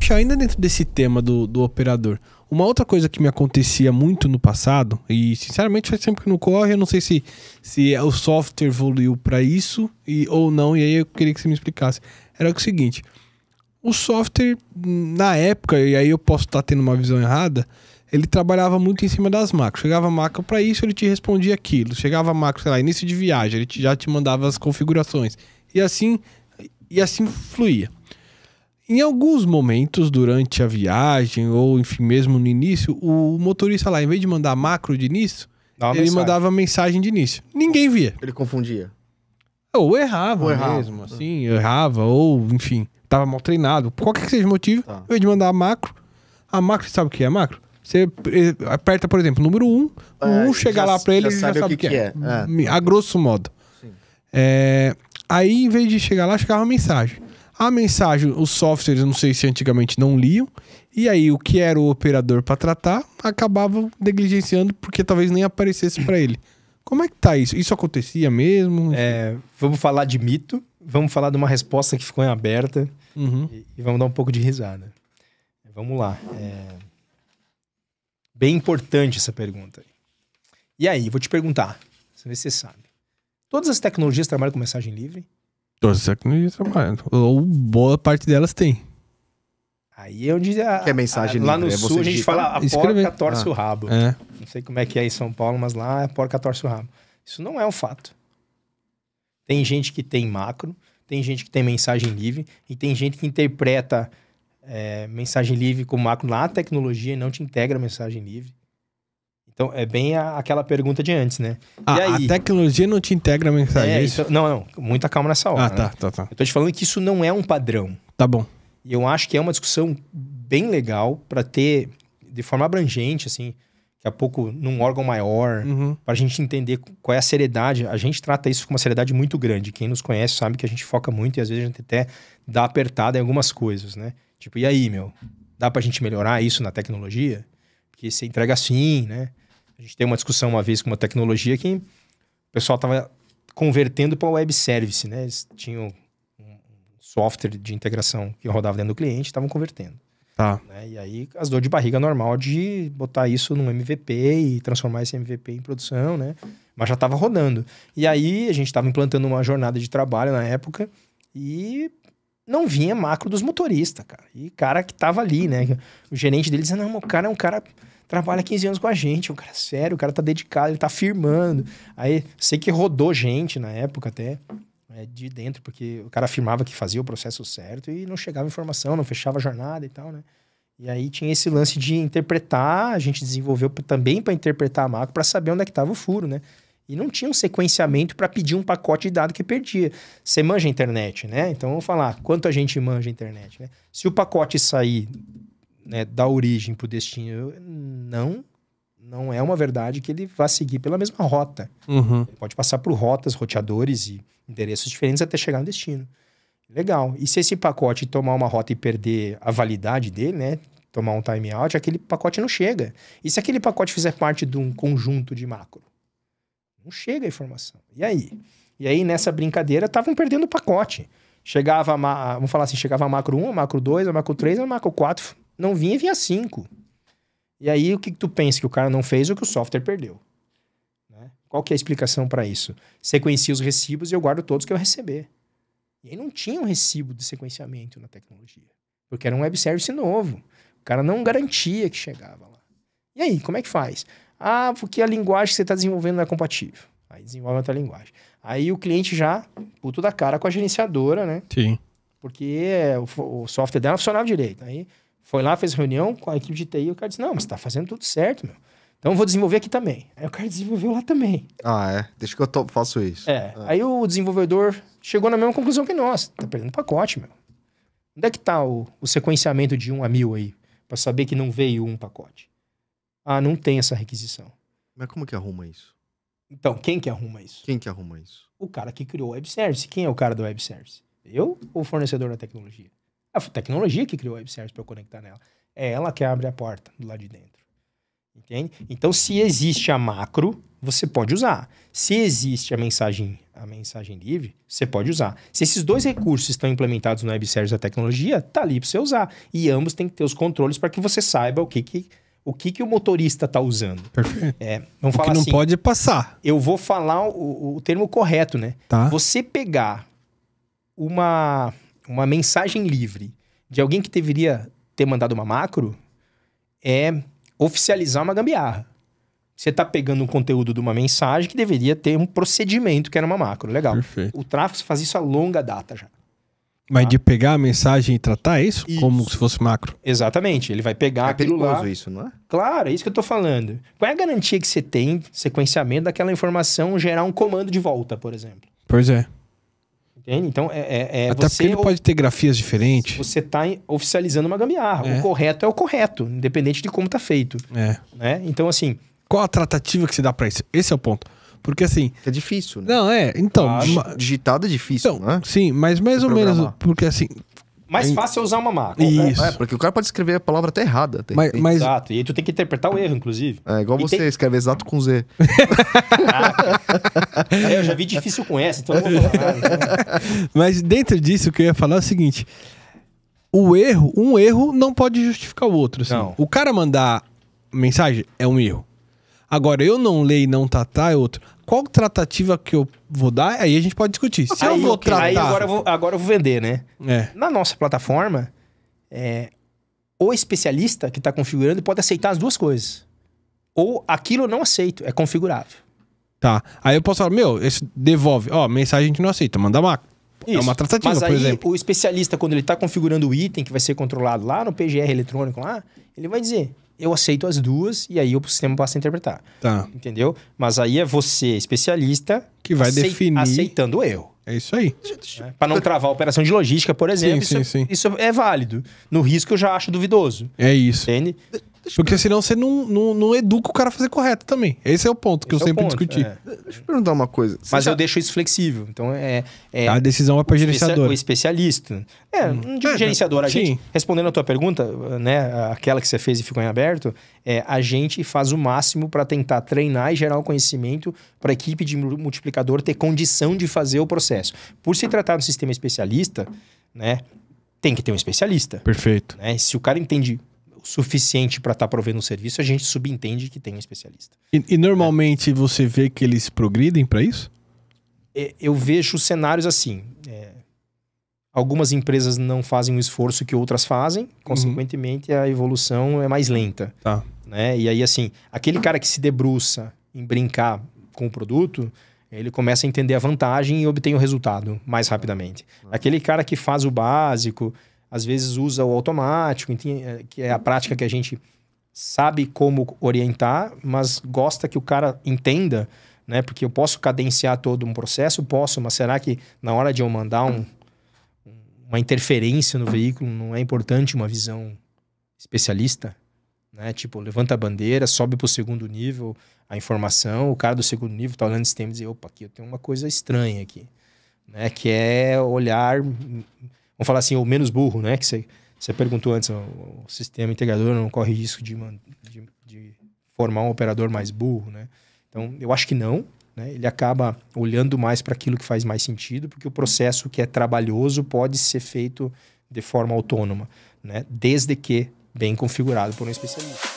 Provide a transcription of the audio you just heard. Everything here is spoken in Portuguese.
Michel, ainda dentro desse tema do operador, uma outra coisa que me acontecia muito no passado, e sinceramente faz tempo que não corre, eu não sei se o software evoluiu para isso ou não, e aí eu queria que você me explicasse. Era o seguinte, o software, na época, e aí eu posso estar tendo uma visão errada, ele trabalhava muito em cima das macros. Chegava a macro para isso, ele te respondia aquilo. Chegava a macro, sei lá, início de viagem, ele já te mandava as configurações. E assim fluía. Em alguns momentos, durante a viagem, ou enfim, mesmo no início, o motorista lá, em vez de mandar macro de início, ele mandava mensagem de início. Ninguém via. Ele confundia. Ou errava mesmo, assim, errava, ou enfim, tava mal treinado. Por qualquer que seja o motivo, em vez de mandar a macro, sabe o que é a macro? Você aperta, por exemplo, o número 1, o 1 chega lá pra ele e já sabe o que é. A grosso modo. Aí, em vez de chegar lá, chegava uma mensagem. A mensagem, os softwares, eu não sei se antigamente não liam, e aí o que era o operador para tratar, acabava negligenciando porque talvez nem aparecesse para ele. Como é que tá isso? Isso acontecia mesmo? Vamos falar de mito, vamos falar de uma resposta que ficou em aberta e vamos dar um pouco de risada. Vamos lá. Bem importante essa pergunta. E aí, vou te perguntar, se você sabe. Todas as tecnologias trabalham com mensagem livre? Todas as tecnologias trabalham. Ou boa parte delas tem. Aí é onde... que é mensagem lá livre? no sul a gente fala a porca torce o rabo. É. Não sei como é que é em São Paulo, mas lá a porca torce o rabo. Isso não é um fato. Tem gente que tem macro, tem gente que tem mensagem livre, e tem gente que interpreta mensagem livre com macro na tecnologia e não te integra mensagem livre. Então, é bem aquela pergunta de antes, né? E aí? A tecnologia não te integra a mensagem, então, não. Muita calma nessa hora, né? Tá. Eu tô te falando que isso não é um padrão. Tá bom. E eu acho que é uma discussão bem legal para ter, de forma abrangente, assim, daqui a pouco num órgão maior, pra gente entender qual é a seriedade. A gente trata isso com uma seriedade muito grande. Quem nos conhece sabe que a gente foca muito e às vezes a gente até dá apertada em algumas coisas, né? Tipo, e aí, dá pra gente melhorar isso na tecnologia? Porque você entrega assim, né? A gente teve uma discussão uma vez com uma tecnologia que o pessoal estava convertendo para web service, né? Eles tinham um software de integração que rodava dentro do cliente, estavam convertendo. Tá. Né? E aí, as dores de barriga normal de botar isso num MVP e transformar esse MVP em produção, né? Mas já estava rodando. E aí, a gente estava implantando uma jornada de trabalho na época e não vinha macro dos motoristas, cara. E cara que tava ali, né? O gerente dele dizia, não, o cara é um cara... trabalha 15 anos com a gente, é um cara sério, o cara tá dedicado, ele tá firmando. Aí, sei que rodou gente na época até, de dentro, porque o cara afirmava que fazia o processo certo e não chegava informação, não fechava a jornada e tal, né? E aí tinha esse lance de interpretar, a gente desenvolveu também para interpretar a macro, para saber onde é que tava o furo, né? E não tinha um sequenciamento para pedir um pacote de dado que perdia. Você manja a internet, né? Então, vamos falar, quanto a gente manja a internet, né? Se o pacote sair... né, da origem para o destino, não é uma verdade que ele vá seguir pela mesma rota. Ele pode passar por rotas, roteadores e endereços diferentes até chegar no destino. Legal. E se esse pacote tomar uma rota e perder a validade dele, né, tomar um timeout, aquele pacote não chega. E se aquele pacote fizer parte de um conjunto de macro? Não chega a informação. E aí? E aí, nessa brincadeira, estavam perdendo o pacote. Chegava, vamos falar assim, chegava a macro 1, a macro 2, a macro 3, a macro 4... não vinha 5. E aí, o que tu pensa? Que o cara não fez ou que o software perdeu? Né? Qual que é a explicação para isso? Sequencia os recibos e eu guardo todos que eu receber. E aí não tinha um recibo de sequenciamento na tecnologia. Porque era um web service novo. O cara não garantia que chegava lá. E aí, como é que faz? Ah, porque a linguagem que você está desenvolvendo não é compatível. Aí desenvolve outra linguagem. Aí o cliente já, puto da cara com a gerenciadora, né? Sim. Porque o software dela não funcionava direito. Aí... foi lá, fez reunião com a equipe de TI, e o cara disse, não, mas tá fazendo tudo certo, meu. Então eu vou desenvolver aqui também. Aí o cara desenvolveu lá também. Deixa que eu faço isso. Aí o desenvolvedor chegou na mesma conclusão que nós. Tá perdendo pacote, meu. Onde é que tá o sequenciamento de 1 a 1000 aí? Pra saber que não veio um pacote. Não tem essa requisição. Mas como que arruma isso? Então, quem que arruma isso? Quem que arruma isso? O cara que criou o web service. Quem é o cara do web service? Eu ou o fornecedor da tecnologia? A tecnologia que criou o web service para eu conectar nela. É ela que abre a porta do lado de dentro. Entende? Então, se existe a macro, você pode usar. Se existe a mensagem livre, você pode usar. Se esses dois recursos estão implementados no web service da tecnologia, tá ali para você usar. E ambos têm que ter os controles para que você saiba o que o motorista está usando. Perfeito. Vamos O falar que não assim, pode passar. eu vou falar o termo correto, né? Tá. Você pegar uma mensagem livre de alguém que deveria ter mandado uma macro é oficializar uma gambiarra. Você está pegando um conteúdo de uma mensagem que deveria ter um procedimento que era uma macro. Legal. Perfeito. O tráfego faz isso a longa data já. Mas de pegar a mensagem e tratar isso, Isso. como se fosse macro. Exatamente. Ele vai pegar É aquilo lá. perigoso isso, não é? Claro, é isso que eu tô falando. Qual é a garantia que você tem, sequenciamento daquela informação, gerar um comando de volta, por exemplo? Pois é. Entende? Então, Até porque ele pode ter grafias diferentes. Você está oficializando uma gambiarra. É. O correto é o correto, independente de como tá feito. É. Né? Então, assim... Qual a tratativa que se dá pra isso? Esse é o ponto. Porque assim... É difícil, né? Não, então... Claro. Digitado é difícil, Então, não é? sim, mas mais Você ou menos... programar. Porque assim... Mais fácil é usar uma macro. Isso. Porque o cara pode escrever a palavra até errada. de repente. Mas, Exato. E aí tu tem que interpretar o erro, inclusive. É igual E você escreve exato com Z. Eu já vi difícil com essa, então não vou falar nada. mas dentro disso, o que eu ia falar é o seguinte... Um erro não pode justificar o outro. Assim. Não. O cara mandar mensagem é um erro. Agora, eu não ler e não tratar é outro. Qual tratativa que eu vou dar? Aí a gente pode discutir. Se eu vou tratar... Aí agora eu vou vender, né? É. Na nossa plataforma, o especialista que está configurando pode aceitar as duas coisas. Ou aquilo eu não aceito, é configurável. Tá. Aí eu posso falar, esse devolve. Ó, mensagem a gente não aceita, manda macro. É uma tratativa, Mas por aí, exemplo. o especialista, quando ele está configurando o item que vai ser controlado lá no PGR eletrônico lá, ele vai dizer, eu aceito as duas e aí o sistema passa a interpretar. Tá. Entendeu? Mas aí é você, especialista, Que vai definir... aceitando o erro. É isso aí. Para não travar a operação de logística, por exemplo, Sim. isso é válido. No risco eu já acho duvidoso. É isso. Entende? Porque senão você não educa o cara a fazer correto também. Esse é o ponto que eu Esse é o sempre ponto, discuti. Deixa eu perguntar uma coisa. Você Mas já- eu deixo isso flexível. Então, A decisão é para gerenciador. o especialista. Não digo gerenciador. A gente, sim. respondendo a tua pergunta, né, aquela que você fez e ficou em aberto, a gente faz o máximo para tentar treinar e gerar o conhecimento para a equipe de multiplicador ter condição de fazer o processo. Por se tratar de um sistema especialista, né, tem que ter um especialista. Perfeito. Né? Se o cara entende o suficiente para estar provendo um serviço, a gente subentende que tem um especialista. E normalmente você vê que eles progridem para isso? Eu vejo cenários assim. Algumas empresas não fazem o esforço que outras fazem, consequentemente a evolução é mais lenta. Tá. Né? E aí, assim, aquele cara que se debruça em brincar com o produto, ele começa a entender a vantagem e obtém o resultado mais rapidamente. Aquele cara que faz o básico, às vezes usa o automático, que é a prática que a gente sabe como orientar, mas gosta que o cara entenda, né? Porque eu posso cadenciar todo um processo, posso, mas será que na hora de eu mandar uma interferência no veículo não é importante uma visão especialista? Né? Tipo, levanta a bandeira, sobe para o segundo nível a informação, o cara do segundo nível está olhando o sistema e diz, opa, aqui eu tenho uma coisa estranha aqui. Né? Que é olhar, vamos falar assim, o menos burro, né? Que você perguntou antes, o sistema integrador não corre risco de formar um operador mais burro, né? Então, eu acho que não. Né? Ele acaba olhando mais para aquilo que faz mais sentido, porque o processo que é trabalhoso pode ser feito de forma autônoma, né? Desde que bem configurado por um especialista.